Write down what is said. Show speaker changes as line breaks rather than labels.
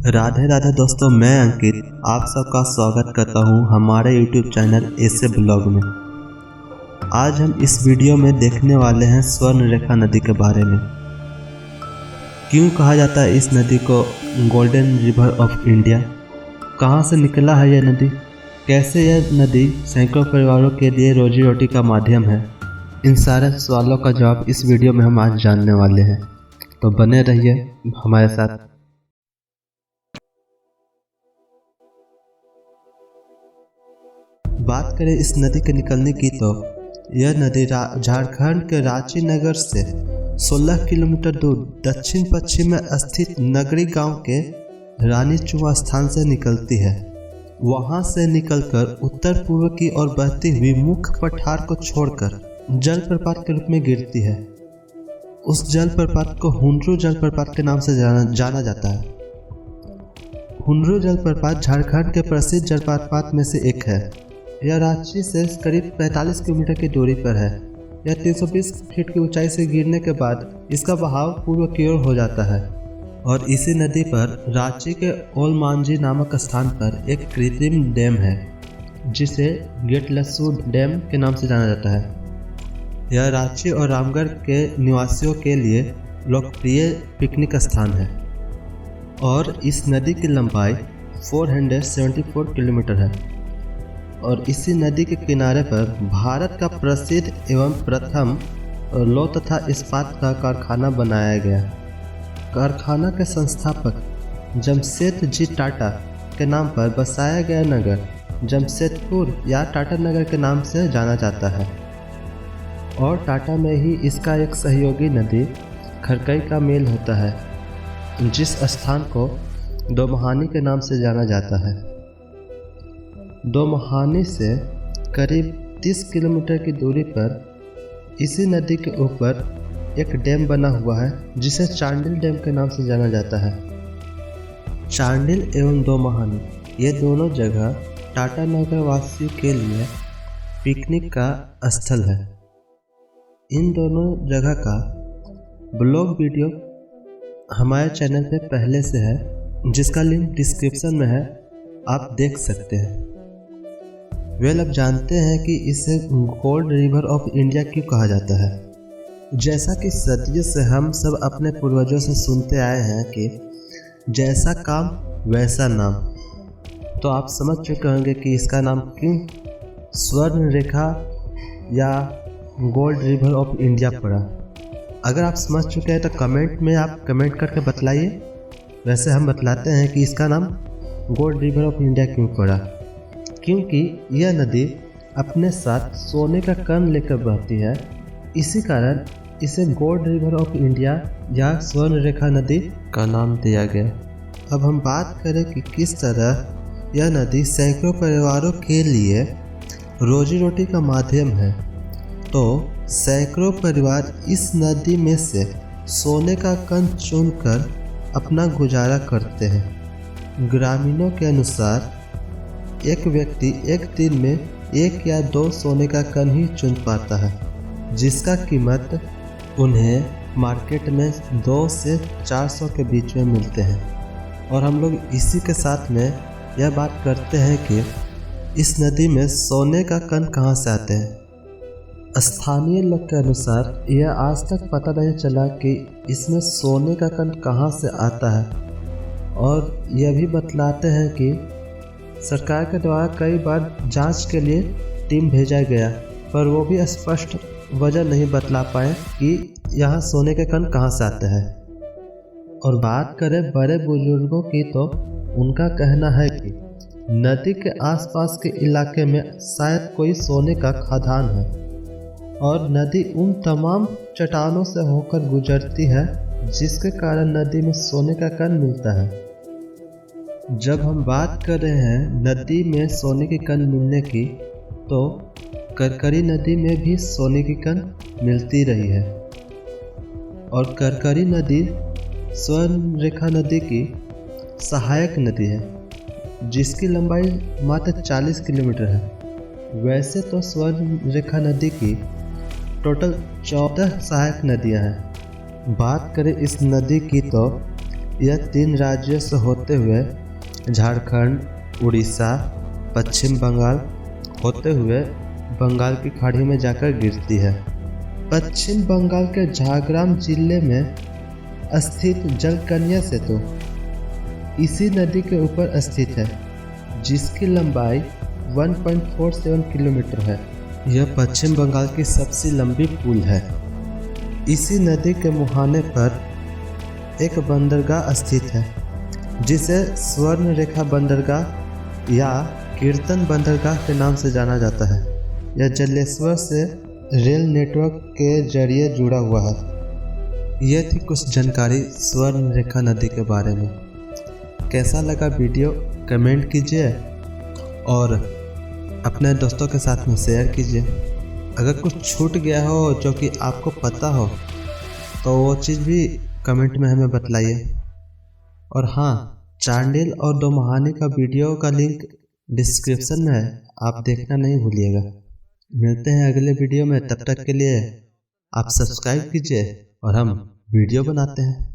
राधे राधे दोस्तों, मैं अंकित आप सबका स्वागत करता हूं हमारे YouTube चैनल ऐसे ब्लॉग में। आज हम इस वीडियो में देखने वाले हैं स्वर्ण रेखा नदी के बारे में। क्यों कहा जाता है इस नदी को गोल्डन रिवर ऑफ इंडिया? कहां से निकला है यह नदी? कैसे यह नदी सैकड़ों परिवारों के लिए रोजी रोटी का माध्यम है? इन सारे सवालों का जवाब इस वीडियो में हम आज जानने वाले हैं, तो बने रहिए हमारे साथ। बात करें इस नदी के निकलने की तो यह नदी झारखंड के रांची नगर से 16 किलोमीटर दूर दक्षिण पश्चिम में स्थित नगरी गांव के रानी चुआ स्थान से निकलती है। वहां से निकलकर उत्तर पूर्व की ओर बहती हुई मुख्य पठार को छोड़कर जलप्रपात के रूप में गिरती है। उस जलप्रपात को हुनरू जलप्रपात के नाम से जाना जाता है। हुनरू जलप्रपात झारखंड के प्रसिद्ध जलप्रपात में से एक है। यह रांची से करीब 45 किलोमीटर की दूरी पर है। यह 320 फीट की ऊंचाई से गिरने के बाद इसका बहाव पूर्व की ओर हो जाता है और इसी नदी पर रांची के ओलमांझी नामक स्थान पर एक कृत्रिम डैम है जिसे गेटलसू डैम के नाम से जाना जाता है। यह रांची और रामगढ़ के निवासियों के लिए लोकप्रिय पिकनिक स्थान है और इस नदी की लंबाई 474 किलोमीटर है और इसी नदी के किनारे पर भारत का प्रसिद्ध एवं प्रथम लौह तथा इस्पात का कारखाना बनाया गया। कारखाना के संस्थापक जमशेदजी टाटा के नाम पर बसाया गया नगर जमशेदपुर या टाटा नगर के नाम से जाना जाता है और टाटा में ही इसका एक सहयोगी नदी खरकई का मेल होता है, जिस स्थान को दोमहानी के नाम से जाना जाता है। दोमहानी से करीब 30 किलोमीटर की दूरी पर इसी नदी के ऊपर एक डैम बना हुआ है जिसे चांडिल डैम के नाम से जाना जाता है। चांडिल एवं दोमहानी ये दोनों जगह टाटा नगर वासियों के लिए पिकनिक का स्थल है। इन दोनों जगह का ब्लॉग वीडियो हमारे चैनल पे पहले से है, जिसका लिंक डिस्क्रिप्शन में है, आप देख सकते हैं। अब जानते हैं कि इसे गोल्ड रिवर ऑफ इंडिया क्यों कहा जाता है। जैसा कि सदियों से हम सब अपने पूर्वजों से सुनते आए हैं कि जैसा काम वैसा नाम, तो आप समझ चुके होंगे कि इसका नाम क्यों स्वर्ण रेखा या गोल्ड रिवर ऑफ इंडिया पड़ा। अगर आप समझ चुके हैं तो कमेंट में आप कमेंट करके बतलाइए। वैसे हम बतलाते हैं कि इसका नाम गोल्ड रिवर ऑफ इंडिया क्यों पड़ा, क्योंकि यह नदी अपने साथ सोने का कण लेकर बहती है। इसी कारण इसे गोल्ड रिवर ऑफ इंडिया या स्वर्ण रेखा नदी का नाम दिया गया। अब हम बात करें कि किस तरह यह नदी सैकड़ों परिवारों के लिए रोजी रोटी का माध्यम है, तो सैकड़ों परिवार इस नदी में से सोने का कण चुनकर अपना गुजारा करते हैं। ग्रामीणों के अनुसार एक व्यक्ति एक दिन में 1 या 2 सोने का कण ही चुन पाता है, जिसका कीमत उन्हें मार्केट में 200 से 400 के बीच में मिलते हैं। और हम लोग इसी के साथ में यह बात करते हैं कि इस नदी में सोने का कण कहाँ से आते हैं। स्थानीय लोग के अनुसार यह आज तक पता नहीं चला कि इसमें सोने का कण कहाँ से आता है और यह भी बतलाते हैं कि सरकार के द्वारा कई बार जांच के लिए टीम भेजा गया, पर वो भी स्पष्ट वजह नहीं बतला पाए कि यहाँ सोने के कण कहाँ से आते हैं। और बात करें बड़े बुजुर्गों की तो उनका कहना है कि नदी के आसपास के इलाके में शायद कोई सोने का खदान है और नदी उन तमाम चट्टानों से होकर गुजरती है, जिसके कारण नदी में सोने का कण मिलता है। जब हम बात कर रहे हैं नदी में सोने के कण मिलने की, तो करकरी नदी में भी सोने की कण मिलती रही है और करकरी नदी स्वर्ण रेखा नदी की सहायक नदी है, जिसकी लंबाई मात्र 40 किलोमीटर है। वैसे तो स्वर्ण रेखा नदी की टोटल 14 सहायक नदियां हैं। बात करें इस नदी की तो यह 3 राज्यों से होते हुए झारखंड, उड़ीसा, पश्चिम बंगाल होते हुए बंगाल की खाड़ी में जाकर गिरती है। पश्चिम बंगाल के झारग्राम जिले में स्थित जलकन्या सेतु इसी नदी के ऊपर स्थित है, जिसकी लंबाई 1.47 किलोमीटर है। यह पश्चिम बंगाल की सबसे लंबी पुल है। इसी नदी के मुहाने पर एक बंदरगाह स्थित है, जिसे स्वर्ण रेखा बंदरगाह या कीर्तन बंदरगाह के नाम से जाना जाता है। यह जलेश्वर से रेल नेटवर्क के जरिए जुड़ा हुआ है। यह थी कुछ जानकारी स्वर्ण रेखा नदी के बारे में। कैसा लगा वीडियो कमेंट कीजिए और अपने दोस्तों के साथ में शेयर कीजिए। अगर कुछ छूट गया हो जो कि आपको पता हो तो वो चीज़ भी कमेंट में हमें बतलाइए। और हाँ, चांडिल और दोमहानी का वीडियो का लिंक डिस्क्रिप्शन में है, आप देखना नहीं भूलिएगा। मिलते हैं अगले वीडियो में, तब तक के लिए आप सब्सक्राइब कीजिए और हम वीडियो बनाते हैं।